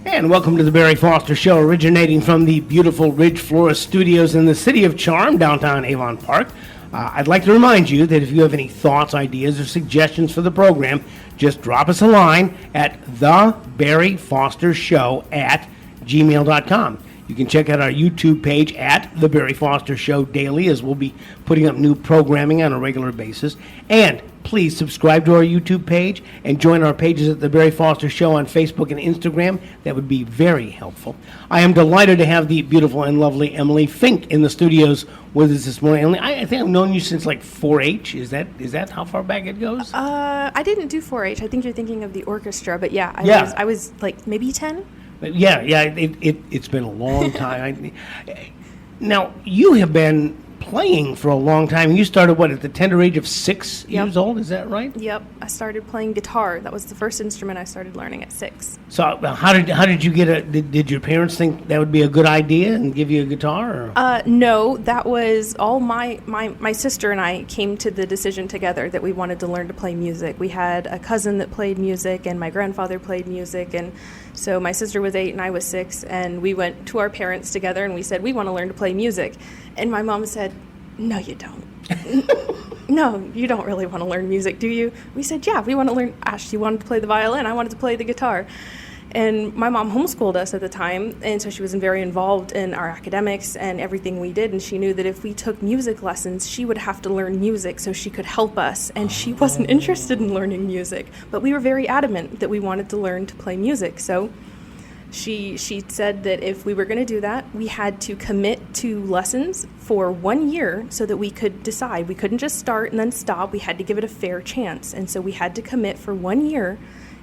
And welcome to the Barry Foster Show, originating from the beautiful Ridge Florist Studios in the City of Charm, downtown Avon Park. I'd like to remind you that if you have any thoughts, ideas, or suggestions for the program, just drop us a line at thebarryfostershow@gmail.com. You can check out our YouTube page at The Barry Foster Show Daily, as we'll be putting up new programming on a regular basis. And please subscribe to our YouTube page and join our pages at The Barry Foster Show on Facebook and Instagram. That would be very helpful. I am delighted to have the beautiful and lovely Emily Finke in the studios with us this morning. Emily, I think I've known you since like 4-H. Is that how far back it goes? I didn't do 4-H. I think you're thinking of the orchestra, but yeah, I was like maybe 10. Yeah, it's been a long time. Now, you have been playing for a long time. You started, at the tender age of 6 years old? Is that right? Yep. I started playing guitar. That was the first instrument I started learning at 6. So how did you get did your parents think that would be a good idea and give you a guitar? Or? No, that was all my sister and I came to the decision together that we wanted to learn to play music. We had a cousin that played music, and my grandfather played music, and so my sister was 8 and I was 6, and we went to our parents together and we said, we want to learn to play music. And my mom said, no, you don't. No, you don't really want to learn music, do you? We said, yeah, we want to learn. She wanted to play the violin. I wanted to play the guitar. And my mom homeschooled us at the time, and so she was very involved in our academics and everything we did, and she knew that if we took music lessons, she would have to learn music so she could help us, and she wasn't interested in learning music. But we were very adamant that we wanted to learn to play music, so she said that if we were going to do that, we had to commit to lessons for 1 year so that we could decide. We couldn't just start and then stop. We had to give it a fair chance, and so we had to commit for 1 year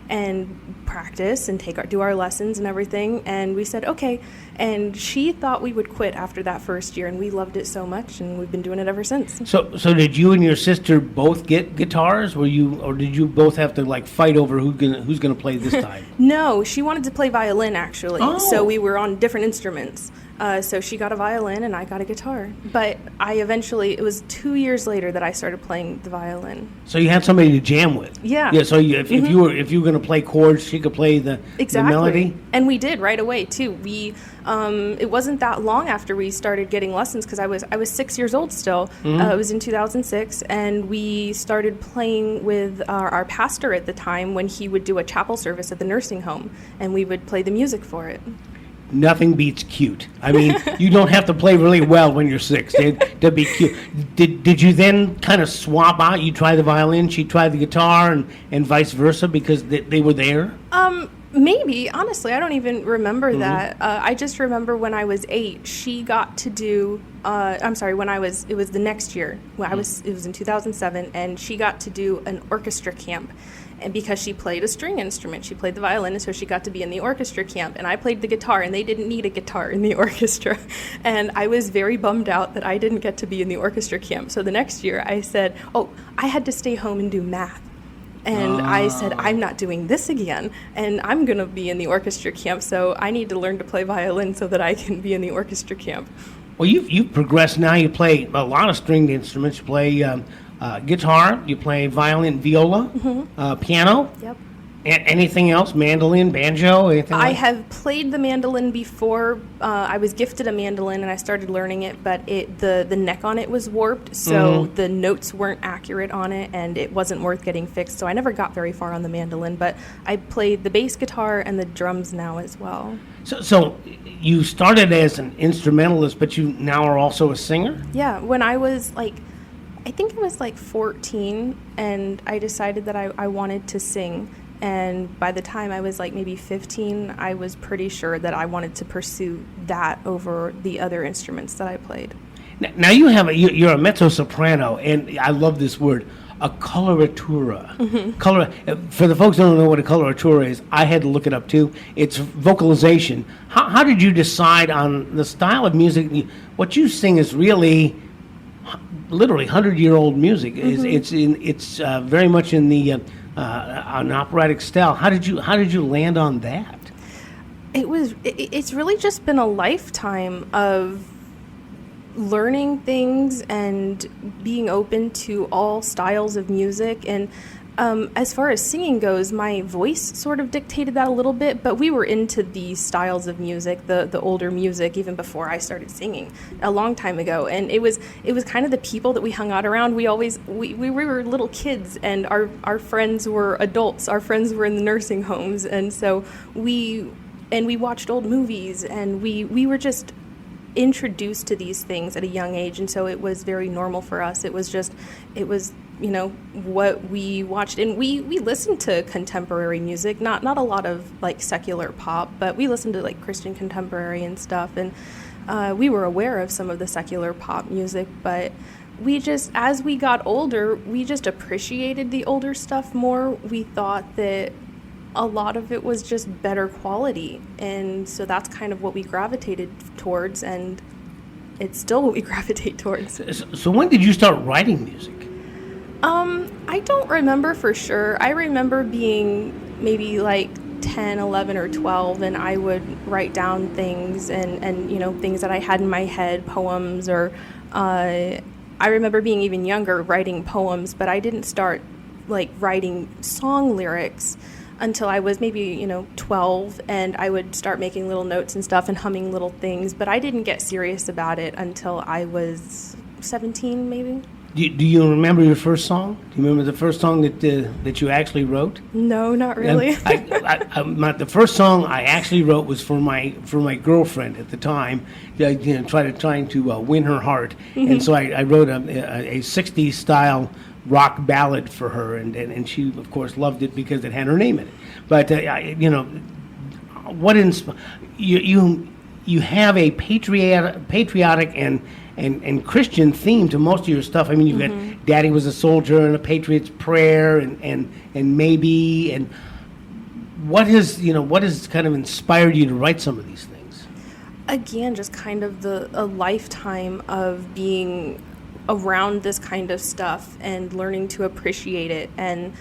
and practice and do our lessons and everything, and we said okay. And she thought we would quit after that first year, and we loved it so much, and we've been doing it ever since. So did you and your sister both get guitars? Or did you both have to fight over who's gonna play this time? No, she wanted to play violin actually. So we were on different instruments. So she got a violin and I got a guitar. But it was 2 years later that I started playing the violin. So you had somebody to jam with. Yeah. Yeah. So if you were going to play chords, she could play the melody. And we did right away too. It wasn't that long after we started getting lessons, because I was 6 years old still. It was in 2006, and we started playing with our pastor at the time when he would do a chapel service at the nursing home, and we would play the music for it. Nothing beats cute. I mean, you don't have to play really well when you're 6 to be cute. Did you then kind of swap out? You try the violin, she tried the guitar, and vice versa, because they were there? Maybe. Honestly, I don't even remember that. I just remember when I was 8, she got to do, it was the next year. It was in 2007, and she got to do an orchestra camp. And because she played a string instrument, she played the violin, and so she got to be in the orchestra camp. And I played the guitar, and they didn't need a guitar in the orchestra. And I was very bummed out that I didn't get to be in the orchestra camp. So the next year I said, I had to stay home and do math. And I said, I'm not doing this again, and I'm going to be in the orchestra camp, so I need to learn to play violin so that I can be in the orchestra camp. Well, you've progressed now. You play a lot of stringed instruments. You play guitar, you play violin, viola, piano. Yep. Anything else? Mandolin, banjo, anything I have played the mandolin before. I was gifted a mandolin and I started learning it, but the neck on it was warped, so the notes weren't accurate on it, and it wasn't worth getting fixed, so I never got very far on the mandolin, but I played the bass guitar and the drums now as well. So you started as an instrumentalist, but you now are also a singer? Yeah, when I was I think I was 14, and I decided that I wanted to sing. And by the time I was maybe 15, I was pretty sure that I wanted to pursue that over the other instruments that I played. Now you're a mezzo-soprano, and I love this word, a coloratura. For the folks who don't know what a coloratura is, I had to look it up too. It's vocalization. How did you decide on the style of music? What you sing is really literally 100-year-old music. It's very much in the an operatic style. How did you land on that? It's really just been a lifetime of learning things and being open to all styles of music. And As far as singing goes, my voice sort of dictated that a little bit, but we were into these styles of music, the older music, even before I started singing a long time ago. And it was kind of the people that we hung out around. We were little kids, and our friends were adults. Our friends were in the nursing homes, and so we watched old movies, and we were just introduced to these things at a young age, and so it was very normal for us. It was what we watched, and we listened to contemporary music, not a lot of like secular pop, but we listened to like Christian contemporary and stuff, and we were aware of some of the secular pop music, but as we got older, we just appreciated the older stuff more. We thought that a lot of it was just better quality, and so that's kind of what we gravitated towards, and it's still what we gravitate towards. So when did you start writing music? I don't remember for sure. I remember being maybe like 10, 11, or 12, and I would write down things and things that I had in my head, poems, or I remember being even younger writing poems, but I didn't start like writing song lyrics until I was maybe 12, and I would start making little notes and stuff and humming little things, but I didn't get serious about it until I was 17 maybe. Do you remember your first song? Do you remember the first song that you actually wrote? No, not really. The first song I actually wrote was for my girlfriend at the time, trying to win her heart, mm-hmm. And so I wrote a 60s style rock ballad for her, and she of course loved it because it had her name in it. But you have a patriotic and Christian theme to most of your stuff. I mean, you've mm-hmm. got Daddy Was a Soldier and A Patriot's Prayer and Maybe, and what has kind of inspired you to write some of these things? Again, just kind of a lifetime of being around this kind of stuff and learning to appreciate it. And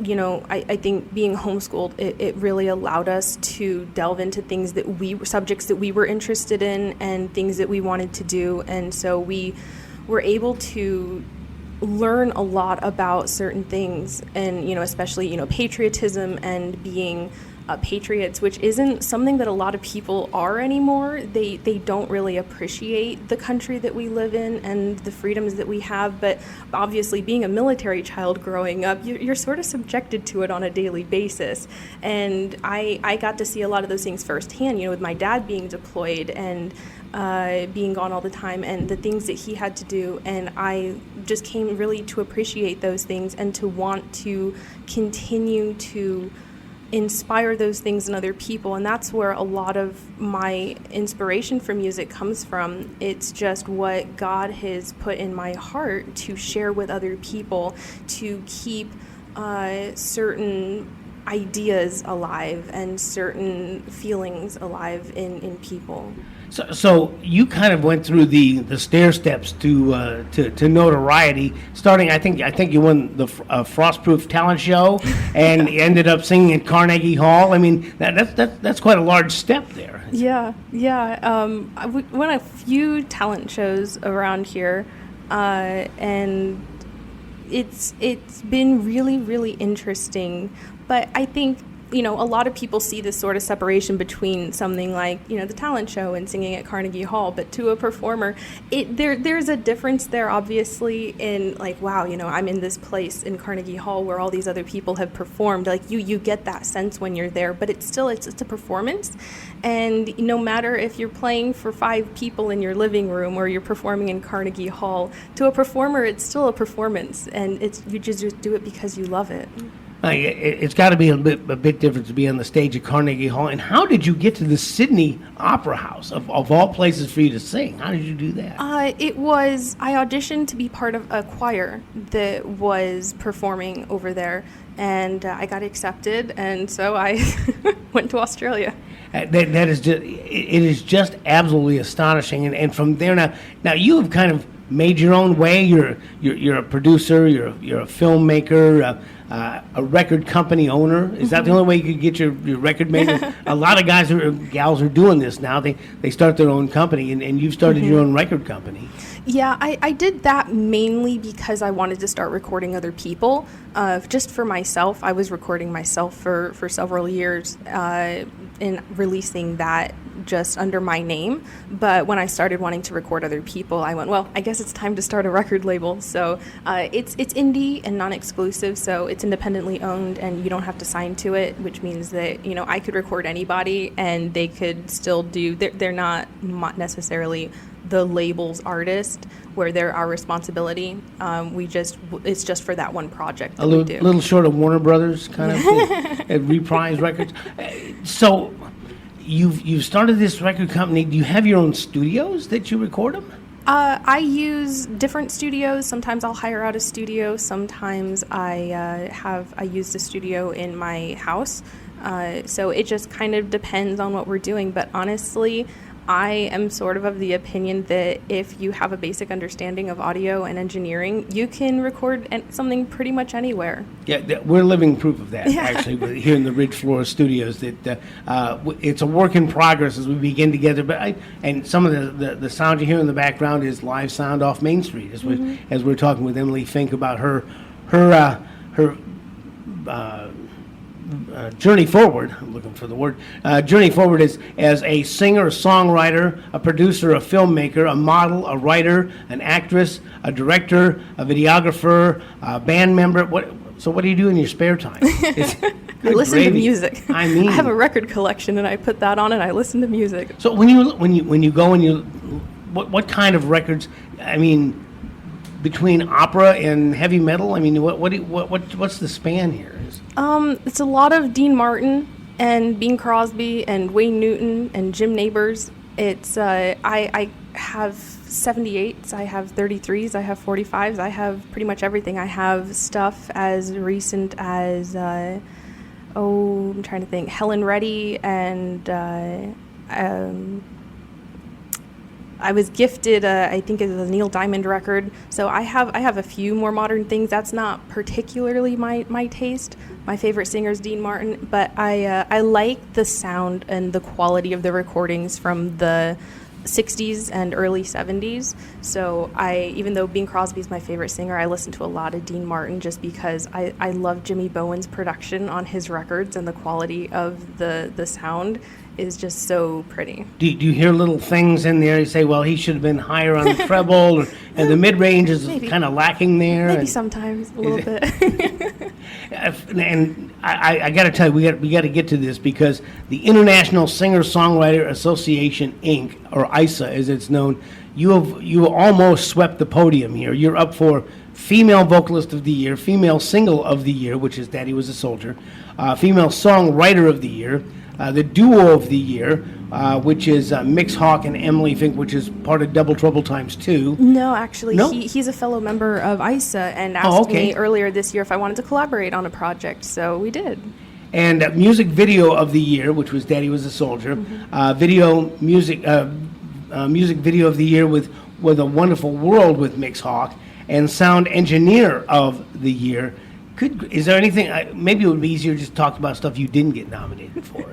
I think being homeschooled, it really allowed us to delve into things subjects that we were interested in and things that we wanted to do. And so we were able to learn a lot about certain things, and, especially, patriotism and being patriots, which isn't something that a lot of people are anymore. They don't really appreciate the country that we live in and the freedoms that we have, but obviously being a military child growing up, you're sort of subjected to it on a daily basis. And I got to see a lot of those things firsthand, with my dad being deployed and being gone all the time and the things that he had to do, and I just came really to appreciate those things and to want to continue to inspire those things in other people. And that's where a lot of my inspiration for music comes from. It's just what God has put in my heart to share with other people, to keep certain ideas alive and certain feelings alive in people. So you kind of went through the stair steps to notoriety. Starting, I think you won the Frostproof talent show, and ended up singing at Carnegie Hall. I mean, that's quite a large step there. Yeah. I won a few talent shows around here, and it's been really, really interesting. But I think, a lot of people see this sort of separation between something like, the talent show and singing at Carnegie Hall. But to a performer, there's a difference there, obviously, in like, wow, I'm in this place in Carnegie Hall where all these other people have performed. Like you get that sense when you're there, but it's a performance. And no matter if you're playing for 5 people in your living room or you're performing in Carnegie Hall, to a performer, it's still a performance, and you just do it because you love it. It's got to be a bit different to be on the stage at Carnegie Hall. And how did you get to the Sydney Opera House, of all places for you to sing? How did you do that? I auditioned to be part of a choir that was performing over there, and I got accepted, and so I went to Australia. That is just, it is just absolutely astonishing. And from there now you have kind of made your own way. You're a producer. You're a filmmaker. A record company owner. Is that the only way you could get your record made? A lot of guys or gals are doing this now. They start their own company, and you've started your own record company. Yeah, I did that mainly because I wanted to start recording other people. Just for myself, I was recording myself for several years and releasing that just under my name. But when I started wanting to record other people, I went, well, I guess it's time to start a record label. So it's indie and non-exclusive, so it's independently owned, and you don't have to sign to it, which means that, you know, I could record anybody and they could still do. They're not necessarily the label's artist, where they're our responsibility. It's just for that one project that we do. A little short of Warner Brothers, kind of, Reprise Records. So you've started this record company. Do you have your own studios that you record them? I use different studios. Sometimes I'll hire out a studio. Sometimes I use the studio in my house. So it just kind of depends on what we're doing. But honestly, I am sort of the opinion that if you have a basic understanding of audio and engineering, you can record something pretty much anywhere. Yeah, we're living proof of that, actually, here in the Ridge Flora Studios. That it's a work in progress as we begin together. But and some of the sound you hear in the background is live sound off Main Street, as we're talking with Emily Finke about her journey forward. I'm looking for the word. Journey forward is as a singer, a songwriter, a producer, a filmmaker, a model, a writer, an actress, a director, a videographer, a band member. So what do you do in your spare time? I listen to music. I mean, I have a record collection, and I put that on, and I listen to music. So when you go and you, what kind of records? I mean, between opera and heavy metal. I mean, what's the span here? It's a lot of Dean Martin and Bing Crosby and Wayne Newton and Jim Nabors. It's I have 78s, I have 33s, I have 45s, I have pretty much everything. I have stuff as recent as I'm trying to think, Helen Reddy, and I was gifted, I think it's a Neil Diamond record. So I have a few more modern things. That's not particularly my taste. My favorite singer is Dean Martin, but I like the sound and the quality of the recordings from the 60s and early 70s. So even though Bing Crosby is my favorite singer, I listen to a lot of Dean Martin just because I love Jimmy Bowen's production on his records, and the quality of the sound is just so pretty. Do you hear little things in there? You say, well, he should have been higher on the treble, and the mid-range is kind of lacking there. Maybe sometimes, a little bit. And I got to tell you, we got to get to this, because the International Singer-Songwriter Association, Inc., or ISA as it's known, you almost swept the podium here. You're up for Female Vocalist of the Year, Female Single of the Year, which is Daddy Was a Soldier, Female Songwriter of the Year, the Duo of the Year, which is Mix Hawk and Emily Finke, which is part of Double Trouble Times 2. No, actually, No? He's a fellow member of ISA and asked me earlier this year if I wanted to collaborate on a project, so we did. And Music Video of the Year, which was Daddy Was a Soldier, music video of the year with A Wonderful World with Mix Hawk, and Sound Engineer of the Year. Is there anything, maybe it would be easier just to talk about stuff you didn't get nominated for.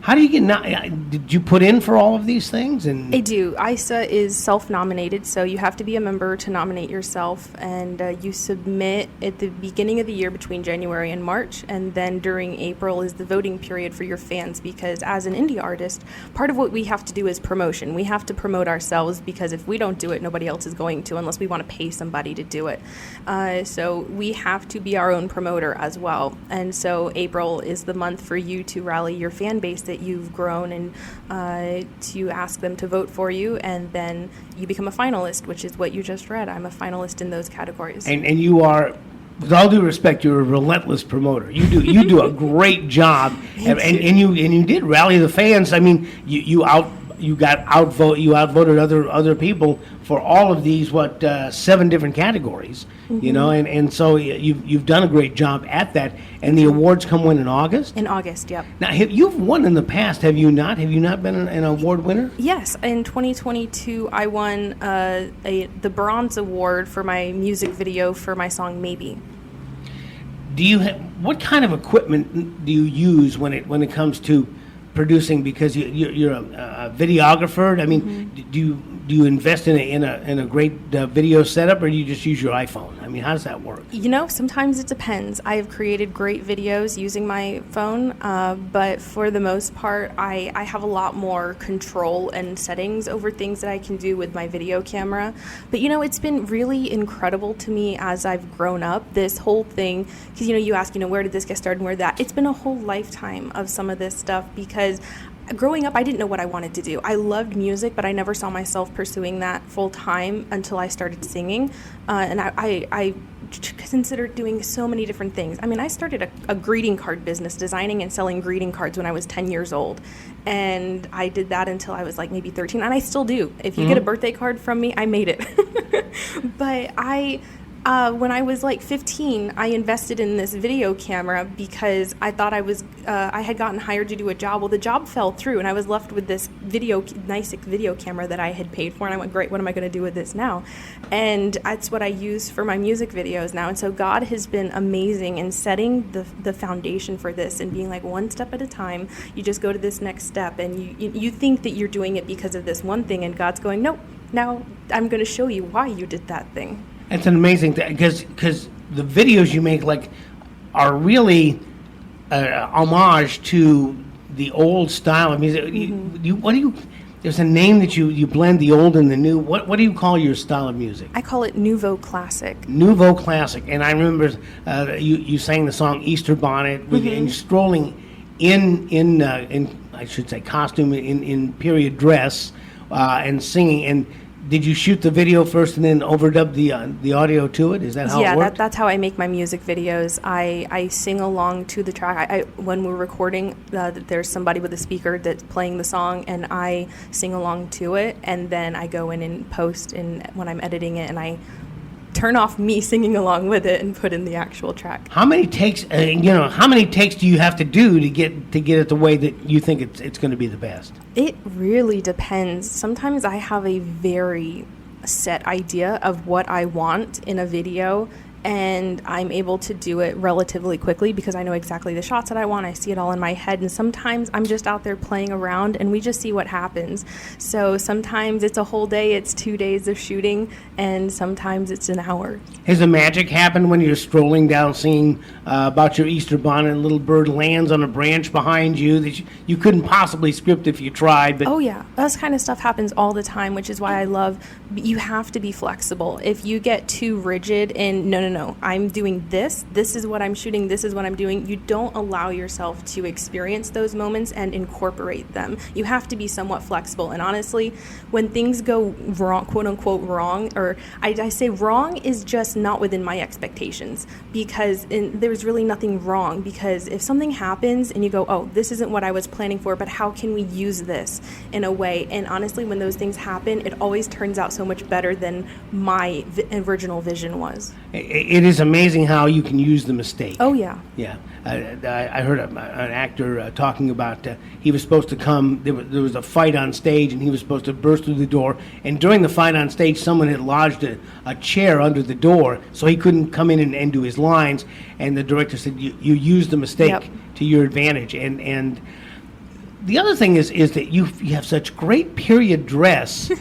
How do you get did you put in for all of these things? And I do. ISA is self-nominated, so you have to be a member to nominate yourself, and you submit at the beginning of the year between January and March, and then during April is the voting period for your fans, because as an indie artist, part of what we have to do is promotion. We have to promote ourselves, because if we don't do it, nobody else is going to, unless we want to pay somebody to do it. So we have to be our own promoter as well, and so April is the month for you to rally your fan base that you've grown, and to ask them to vote for you, and then you become a finalist, which is what you just read. I'm a finalist in those categories. And you are, with all due respect, you're a relentless promoter. You do a great job, and you did rally the fans. I mean, you outvoted other people for all of these 7 different categories, you know, and so you've done a great job at that. And the awards come when, in August? In August, yep. Now, you've won in the past, have you not? Have you not been an award winner? Yes, in 2022 I won the Bronze Award for my music video for my song Maybe. Do you what kind of equipment do you use when it comes to producing because you're a videographer? I mean, do you invest in a great video setup, or do you just use your iPhone? I mean, how does that work? Sometimes it depends. I have created great videos using my phone, but for the most part, I have a lot more control and settings over things that I can do with my video camera. But it's been really incredible to me as I've grown up, this whole thing, because you ask, where did this get started and where that? It's been a whole lifetime of some of this stuff, because growing up, I didn't know what I wanted to do. I loved music, but I never saw myself pursuing that full time until I started singing. And I considered doing so many different things. I mean, I started a greeting card business, designing and selling greeting cards when I was 10 years old. And I did that until I was like maybe 13, and I still do. If you get a birthday card from me, I made it. But when I was like 15, I invested in this video camera because I thought I had gotten hired to do a job. Well, the job fell through, and I was left with this nice video camera that I had paid for, and I went, great, what am I going to do with this now? And that's what I use for my music videos now. And so God has been amazing in setting the foundation for this and being like, one step at a time, you just go to this next step, and you think that you're doing it because of this one thing, and God's going, nope, now I'm going to show you why you did that thing. It's an amazing thing because the videos you make are really homage to the old style of music. There's a name that you blend the old and the new. What do you call your style of music? I call it Neveau Classic. Nouveau Classic, and I remember you sang the song Easter Bonnet and you're strolling in I should say costume in period dress and singing. And did you shoot the video first and then overdub the audio to it? Is that how it worked? That's how I make my music videos. I sing along to the track. When we're recording, there's somebody with a speaker that's playing the song, and I sing along to it, and then I go in and post, and when I'm editing it, and I turn off me singing along with it and put in the actual track. How many takes? How many takes do you have to do to get it the way that you think it's going to be the best? It really depends. Sometimes I have a very set idea of what I want in a video, and I'm able to do it relatively quickly because I know exactly the shots that I want. I see it all in my head, and sometimes I'm just out there playing around and we just see what happens. So sometimes it's a whole day, it's 2 days of shooting, and sometimes it's an hour. Has the magic happened when you're strolling down singing about your Easter bonnet and a little bird lands on a branch behind you that you couldn't possibly script if you tried? But oh yeah, that kind of stuff happens all the time, which is why I love, you have to be flexible. If you get too rigid and no, I'm doing this is what I'm shooting, this is what I'm doing, you don't allow yourself to experience those moments and incorporate them. You have to be somewhat flexible. And honestly, when things go wrong, quote unquote wrong, or I say wrong is just not within my expectations, because there's really nothing wrong, because if something happens and you go, oh, this isn't what I was planning for, but how can we use this in a way? And honestly, when those things happen, it always turns out so much better than my original vision was. It is amazing how you can use the mistake. Oh, yeah. Yeah. I heard an actor talking about he was supposed to come, there was a fight on stage, and he was supposed to burst through the door. And during the fight on stage, someone had lodged a chair under the door, so he couldn't come in and do his lines. And the director said, you used the mistake to your advantage. And the other thing is that you have such great period dress.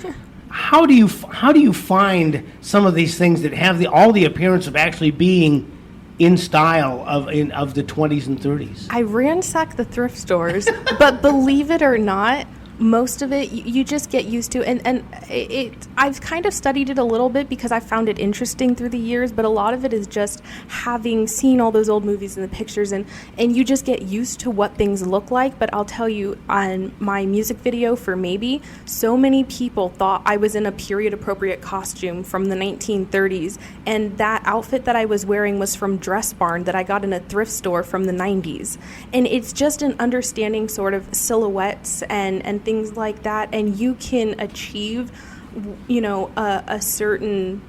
How do you find some of these things that have all the appearance of actually being in style of the 20s and 30s? I ransack the thrift stores, but believe it or not, most of it you just get used to, and I've kind of studied it a little bit because I found it interesting through the years, but a lot of it is just having seen all those old movies and the pictures, and you just get used to what things look like. But I'll tell you, on my music video for Maybe, so many people thought I was in a period appropriate costume from the 1930s, and that outfit that I was wearing was from Dress Barn that I got in a thrift store from the 90s. And it's just an understanding sort of silhouettes and things like that, and you can achieve, a certain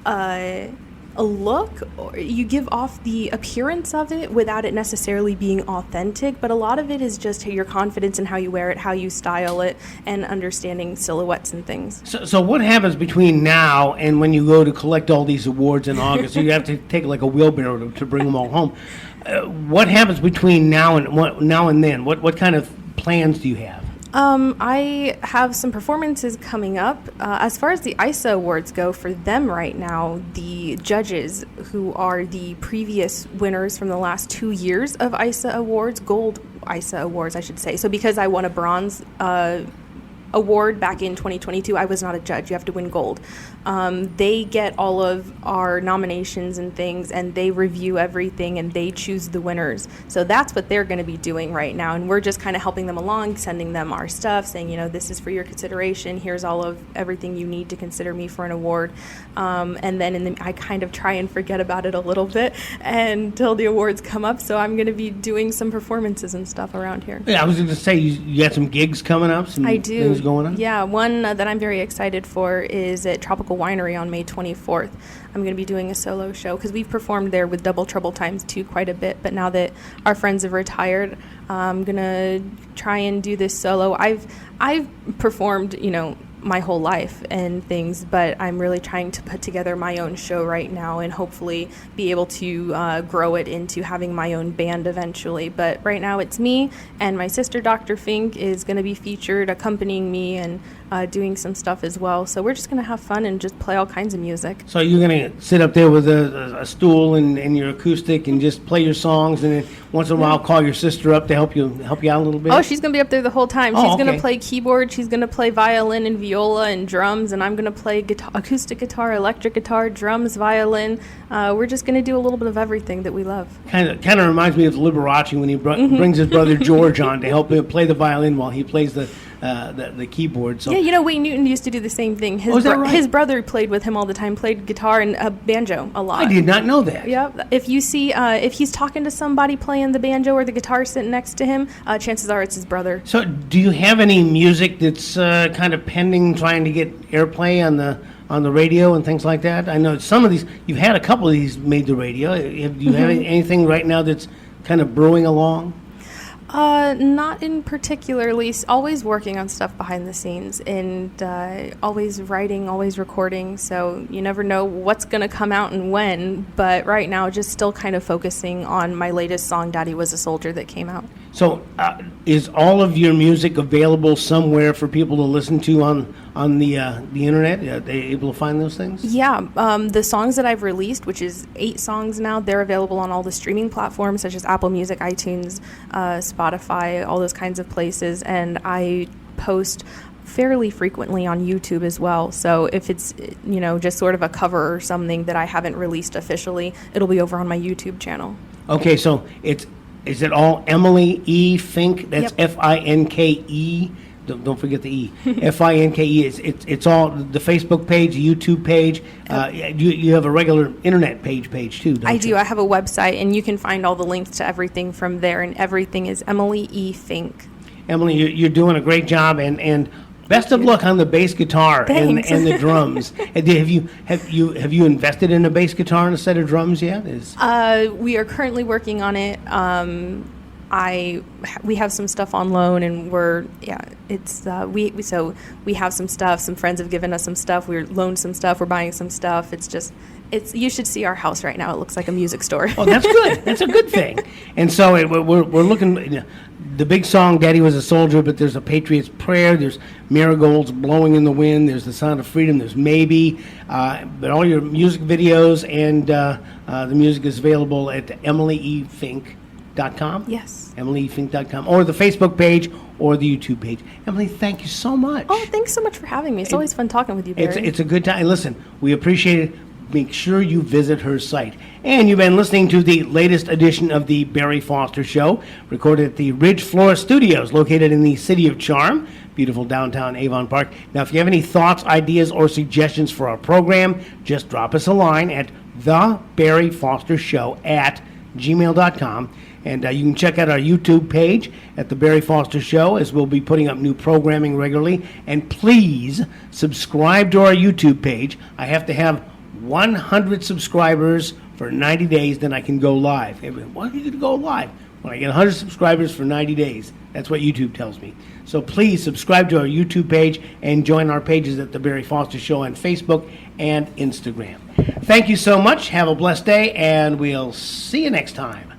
a look, or you give off the appearance of it without it necessarily being authentic. But a lot of it is just your confidence in how you wear it, how you style it, and understanding silhouettes and things. So what happens between now and when you go to collect all these awards in August? So you have to take like a wheelbarrow to bring them all home. What happens between now and then? What kind of plans do you have? I have some performances coming up. As far as the ISA awards go, for them right now, the judges who are the previous winners from the last 2 years of ISA awards, gold ISA awards, I should say. So because I won a bronze award back in 2022, I was not a judge. You have to win gold. They get all of our nominations and things, and they review everything, and they choose the winners. So that's what they're going to be doing right now, and we're just kind of helping them along, sending them our stuff, saying, this is for your consideration. Here's all of everything you need to consider me for an award. And then I kind of try and forget about it a little bit until the awards come up. So I'm going to be doing some performances and stuff around here. Yeah, I was going to say, you got some gigs coming up? I do. Things going on? Yeah, one that I'm very excited for is at Tropical Winery on May 24th. I'm going to be doing a solo show because we've performed there with Double Trouble Times 2 quite a bit, but now that our friends have retired, I'm going to try and do this solo. I've performed, my whole life and things, but I'm really trying to put together my own show right now and hopefully be able to grow it into having my own band eventually. But right now it's me, and my sister, Dr. Finke, is going to be featured accompanying me and doing some stuff as well. So we're just going to have fun and just play all kinds of music. So you're going to sit up there with a stool and your acoustic and just play your songs, and then once in a while call your sister up to help you out a little bit? Oh, she's going to be up there the whole time. She's okay. going to play keyboard, she's going to play violin and viola and drums, and I'm going to play acoustic guitar, electric guitar, drums, violin. We're just going to do a little bit of everything that we love. Kind of reminds me of Liberace when he brings his brother George on to help him play the violin while he plays the keyboard. So. Yeah, Wayne Newton used to do the same thing. Is that right? His brother played with him all the time, played guitar and banjo a lot. I did not know that. Yeah, if you see, if he's talking to somebody playing the banjo or the guitar sitting next to him, chances are it's his brother. So do you have any music that's kind of pending, trying to get airplay on the radio and things like that? I know some of these, you've had a couple of these made the radio. Do you have anything right now that's kind of brewing along? Not in particularly. Always working on stuff behind the scenes and always writing, always recording. So you never know what's going to come out and when. But right now, just still kind of focusing on my latest song, Daddy Was a Soldier, that came out. So is all of your music available somewhere for people to listen to on the internet? Are they able to find those things? Yeah. The songs that I've released, which is 8 songs now, they're available on all the streaming platforms such as Apple Music, iTunes, Spotify, all those kinds of places. And I post fairly frequently on YouTube as well. So if it's, just sort of a cover or something that I haven't released officially, it'll be over on my YouTube channel. Okay, so is it all Emily E. Finke? That's Yep. Finke. Don't forget the E. Finke. It's all the Facebook page, the YouTube page. You have a regular internet page too, don't you? I do. I have a website, and you can find all the links to everything from there, and everything is Emily E. Finke. Emily, you're doing a great job, and best of luck on the bass guitar and the drums. And have you invested in a bass guitar and a set of drums yet? We are currently working on it. We have some stuff on loan, and we have some stuff. Some friends have given us some stuff. We're loaned some stuff. We're buying some stuff. You should see our house right now. It looks like a music store. Oh, that's good. That's a good thing. And so we're looking. The big song, Daddy Was a Soldier, but there's a Patriot's Prayer, there's Marigolds Blowing in the Wind, there's The Sound of Freedom, there's Maybe, but all your music videos and the music is available at emilyefink.com? Yes. emilyefink.com, or the Facebook page, or the YouTube page. Emily, thank you so much. Oh, thanks so much for having me. It's always fun talking with you, Barry. It's a good time. Listen, we appreciate it. Make sure you visit her site. And you've been listening to the latest edition of the Barry Foster Show, recorded at the Ridge Flora Studios, located in the City of Charm, beautiful downtown Avon Park. Now, if you have any thoughts, ideas, or suggestions for our program, just drop us a line at thebarryfostershow@gmail.com. And you can check out our YouTube page at The Barry Foster Show, as we'll be putting up new programming regularly. And please subscribe to our YouTube page. I have to have 100 subscribers for 90 days, then I can go live. Why are you going to go live? When I get 100 subscribers for 90 days. That's what YouTube tells me. So please subscribe to our YouTube page and join our pages at The Barry Foster Show on Facebook and Instagram. Thank you so much. Have a blessed day, and we'll see you next time.